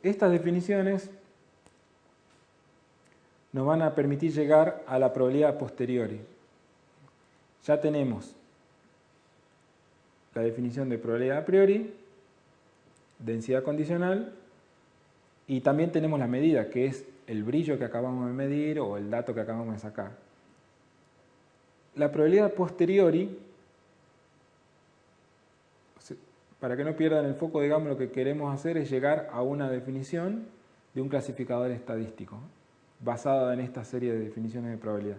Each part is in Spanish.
estas definiciones nos van a permitir llegar a la probabilidad a posteriori. Ya tenemos la definición de probabilidad a priori, densidad condicional, y también tenemos la medida, que es el brillo que acabamos de medir o el dato que acabamos de sacar. La probabilidad a posteriori, para que no pierdan el foco, digamos, lo que queremos hacer es llegar a una definición de un clasificador estadístico, basada en esta serie de definiciones de probabilidad.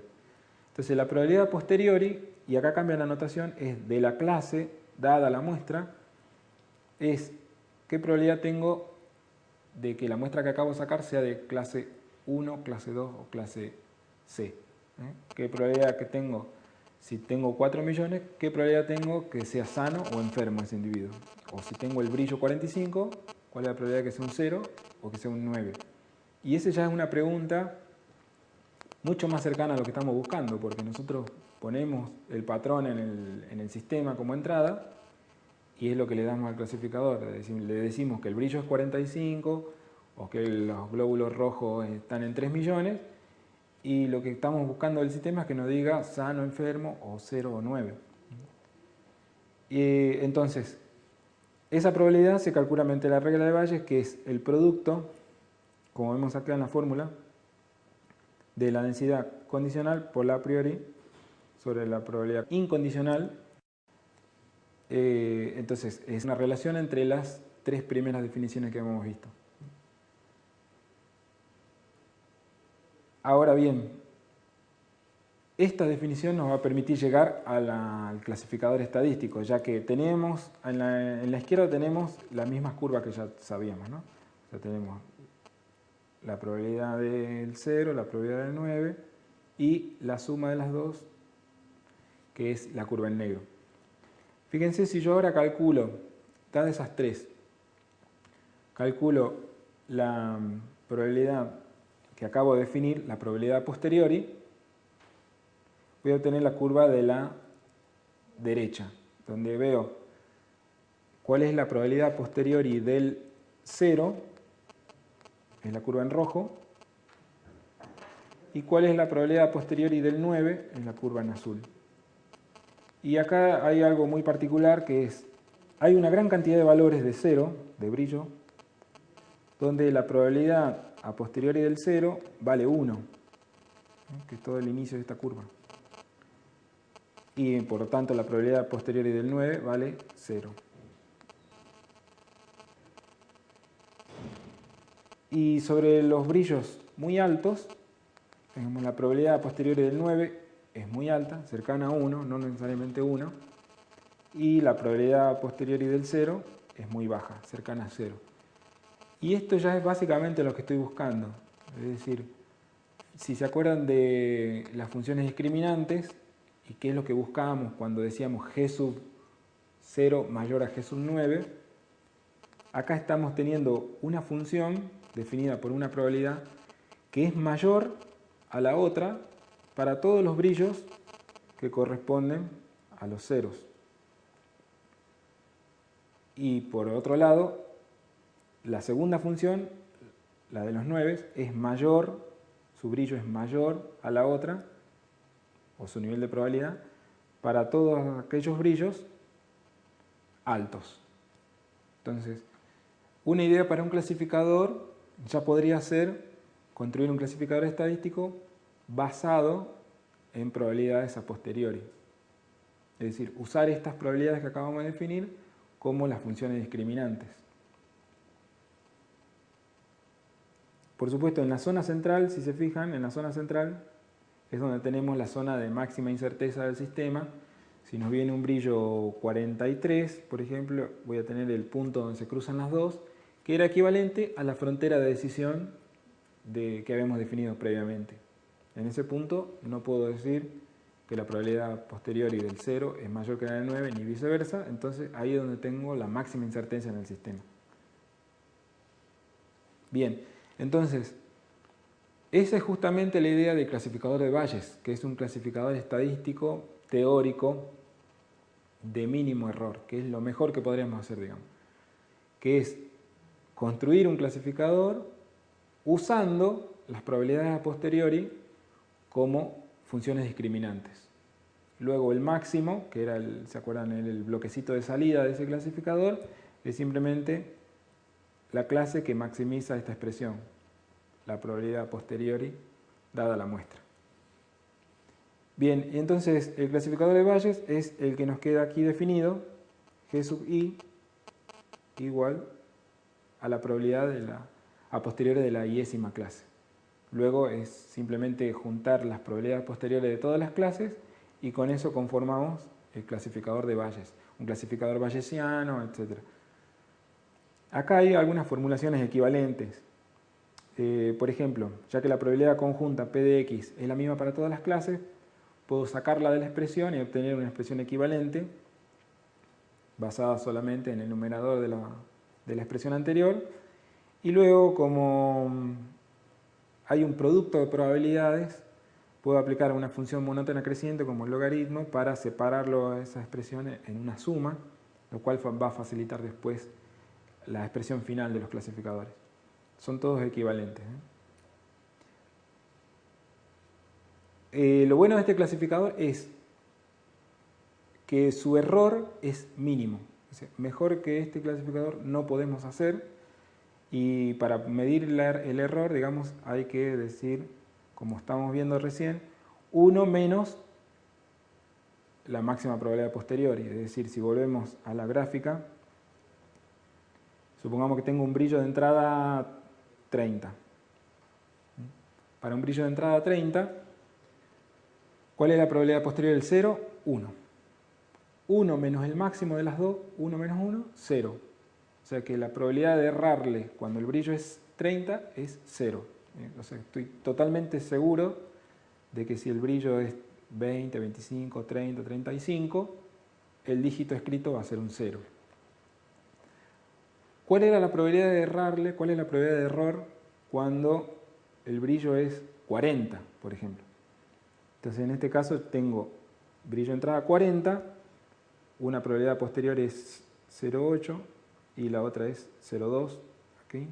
Entonces la probabilidad a posteriori, y acá cambia la notación, es de la clase dada la muestra, es qué probabilidad tengo de que la muestra que acabo de sacar sea de clase 1, clase 2 o clase C. ¿Qué probabilidad que tengo? Si tengo 4 millones, ¿qué probabilidad tengo que sea sano o enfermo ese individuo? O si tengo el brillo 45, ¿cuál es la probabilidad de que sea un 0 o que sea un 9? Y esa ya es una pregunta mucho más cercana a lo que estamos buscando, porque nosotros ponemos el patrón en el sistema como entrada y es lo que le damos al clasificador. Le decimos que el brillo es 45 o que los glóbulos rojos están en 3 millones y lo que estamos buscando del sistema es que nos diga sano, enfermo o 0 o 9. Y entonces, esa probabilidad se calcula mediante la regla de Bayes, que es el producto, como vemos acá en la fórmula, de la densidad condicional por la a priori sobre la probabilidad incondicional. Entonces es una relación entre las tres primeras definiciones que hemos visto. Ahora bien, esta definición nos va a permitir llegar al clasificador estadístico, ya que tenemos en la izquierda tenemos las mismas curvas que ya sabíamos, ¿no? O sea, tenemos la probabilidad del 0, la probabilidad del 9 y la suma de las dos, que es la curva en negro. Fíjense, si yo ahora calculo, dadas esas tres, calculo la probabilidad que acabo de definir, la probabilidad a posteriori, voy a obtener la curva de la derecha, donde veo cuál es la probabilidad a posteriori del 0, es la curva en rojo, y cuál es la probabilidad a posteriori del 9, es la curva en azul. Y acá hay algo muy particular, que es, hay una gran cantidad de valores de 0, de brillo, donde la probabilidad a posteriori del 0 vale 1, que es todo el inicio de esta curva. Y por lo tanto la probabilidad a posteriori del 9 vale 0. Y sobre los brillos muy altos, tenemos la probabilidad a posteriori del 9 es muy alta, cercana a 1, no necesariamente 1, y la probabilidad a posteriori del 0 es muy baja, cercana a 0. Y esto ya es básicamente lo que estoy buscando. Es decir, si se acuerdan de las funciones discriminantes, y qué es lo que buscábamos cuando decíamos g sub 0 mayor a g sub 9, acá estamos teniendo una función definida por una probabilidad que es mayor a la otra para todos los brillos que corresponden a los ceros. Y por otro lado, la segunda función, la de los 9, es mayor, su brillo es mayor a la otra, o su nivel de probabilidad, para todos aquellos brillos altos. Entonces, una idea para un clasificador ya podría ser construir un clasificador estadístico basado en probabilidades a posteriori. Es decir, usar estas probabilidades que acabamos de definir como las funciones discriminantes. Por supuesto, en la zona central, si se fijan, en la zona central es donde tenemos la zona de máxima incerteza del sistema. Si nos viene un brillo 43, por ejemplo, voy a tener el punto donde se cruzan las dos, que era equivalente a la frontera de decisión que habíamos definido previamente. En ese punto no puedo decir que la probabilidad posteriori del 0 es mayor que la del 9, ni viceversa, entonces ahí es donde tengo la máxima incerteza en el sistema. Bien, entonces, esa es justamente la idea del clasificador de Bayes, que es un clasificador estadístico teórico de mínimo error, que es lo mejor que podríamos hacer, digamos. Que es construir un clasificador usando las probabilidades a posteriori como funciones discriminantes. Luego el máximo, que era ¿se acuerdan? El bloquecito de salida de ese clasificador, es simplemente la clase que maximiza esta expresión, la probabilidad a posteriori dada la muestra. Bien, y entonces el clasificador de Bayes es el que nos queda aquí definido, G sub i igual a la probabilidad a posteriori de la iésima clase. Luego es simplemente juntar las probabilidades posteriores de todas las clases y con eso conformamos el clasificador de Bayes, un clasificador bayesiano, etc. Acá hay algunas formulaciones equivalentes. Por ejemplo, ya que la probabilidad conjunta P de X es la misma para todas las clases, puedo sacarla de la expresión y obtener una expresión equivalente basada solamente en el numerador de la expresión anterior. Y luego, como hay un producto de probabilidades, puedo aplicar una función monótona creciente como el logaritmo para separarlo a esa expresión en una suma, lo cual va a facilitar después la expresión final de los clasificadores. Son todos equivalentes. Lo bueno de este clasificador es que su error es mínimo. O sea, mejor que este clasificador no podemos hacer, y para medir el error, digamos, hay que decir, como estamos viendo recién, 1 menos la máxima probabilidad posteriori. Es decir, si volvemos a la gráfica, supongamos que tengo un brillo de entrada 30. Para un brillo de entrada 30, ¿cuál es la probabilidad posterior del 0? 1. 1 menos el máximo de las dos, 1 menos 1, 0. O sea que la probabilidad de errarle cuando el brillo es 30 es 0. O sea, estoy totalmente seguro de que si el brillo es 20, 25, 30, 35, el dígito escrito va a ser un 0. ¿Cuál era la probabilidad de errarle? ¿Cuál es la probabilidad de error cuando el brillo es 40, por ejemplo? Entonces, en este caso tengo brillo de entrada 40, una probabilidad posterior es 0,8 y la otra es 0,2. ¿Okay?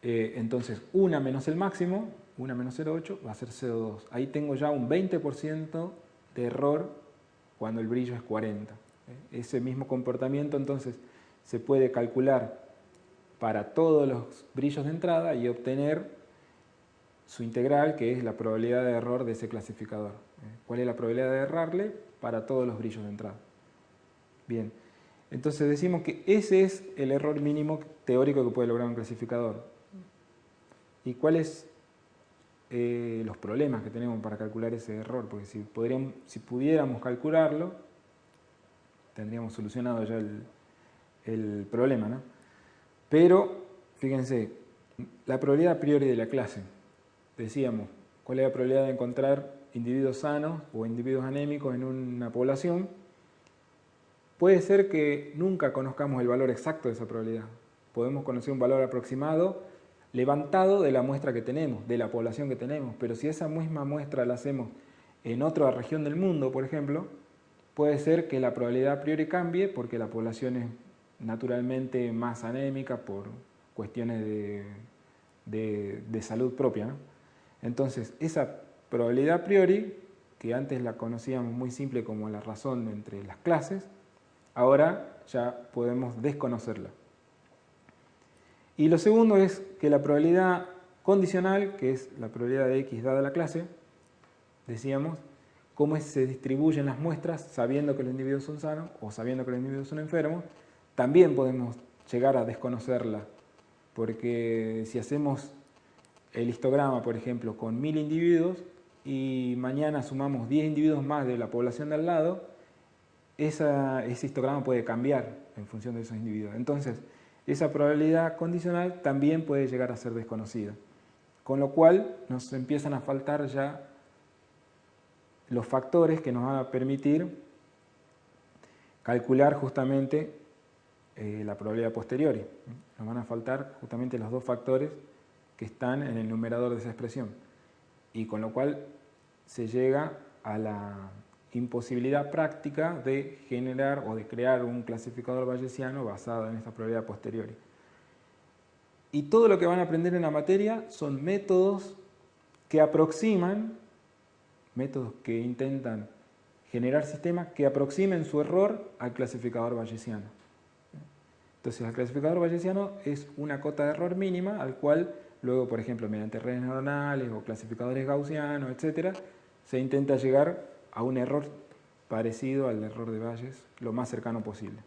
Entonces, una menos el máximo, 1 menos 0,8 va a ser 0,2. Ahí tengo ya un 20% de error cuando el brillo es 40. Ese mismo comportamiento entonces se puede calcular para todos los brillos de entrada y obtener su integral, que es la probabilidad de error de ese clasificador. ¿Cuál es la probabilidad de errarle para todos los brillos de entrada? Bien, entonces decimos que ese es el error mínimo teórico que puede lograr un clasificador. ¿Y cuáles los problemas que tenemos para calcular ese error? Porque si pudiéramos calcularlo, tendríamos solucionado ya el problema, ¿no? Pero, fíjense, la probabilidad a priori de la clase, decíamos, ¿cuál es la probabilidad de encontrar individuos sanos o individuos anémicos en una población? Puede ser que nunca conozcamos el valor exacto de esa probabilidad. Podemos conocer un valor aproximado levantado de la muestra que tenemos, de la población que tenemos, pero si esa misma muestra la hacemos en otra región del mundo, por ejemplo, puede ser que la probabilidad a priori cambie porque la población es naturalmente más anémica por cuestiones de salud propia, ¿no? Entonces, esa probabilidad a priori, que antes la conocíamos muy simple como la razón entre las clases, ahora ya podemos desconocerla. Y lo segundo es que la probabilidad condicional, que es la probabilidad de X dada la clase, decíamos, cómo se distribuyen las muestras sabiendo que los individuos son sanos o sabiendo que los individuos son enfermos, también podemos llegar a desconocerla, porque si hacemos el histograma, por ejemplo, con 1000 individuos y mañana sumamos 10 individuos más de la población de al lado, ese histograma puede cambiar en función de esos individuos. Entonces, esa probabilidad condicional también puede llegar a ser desconocida. Con lo cual nos empiezan a faltar ya los factores que nos van a permitir calcular justamente la probabilidad posteriori. Nos van a faltar justamente los dos factores que están en el numerador de esa expresión. Y con lo cual se llega a imposibilidad práctica de generar o de crear un clasificador bayesiano basado en esta probabilidad a posteriori. Y todo lo que van a aprender en la materia son métodos que aproximan, métodos que intentan generar sistemas que aproximen su error al clasificador bayesiano. Entonces, el clasificador bayesiano es una cota de error mínima al cual luego, por ejemplo, mediante redes neuronales o clasificadores gaussianos, etc., se intenta llegar a un error parecido al error de Bayes lo más cercano posible.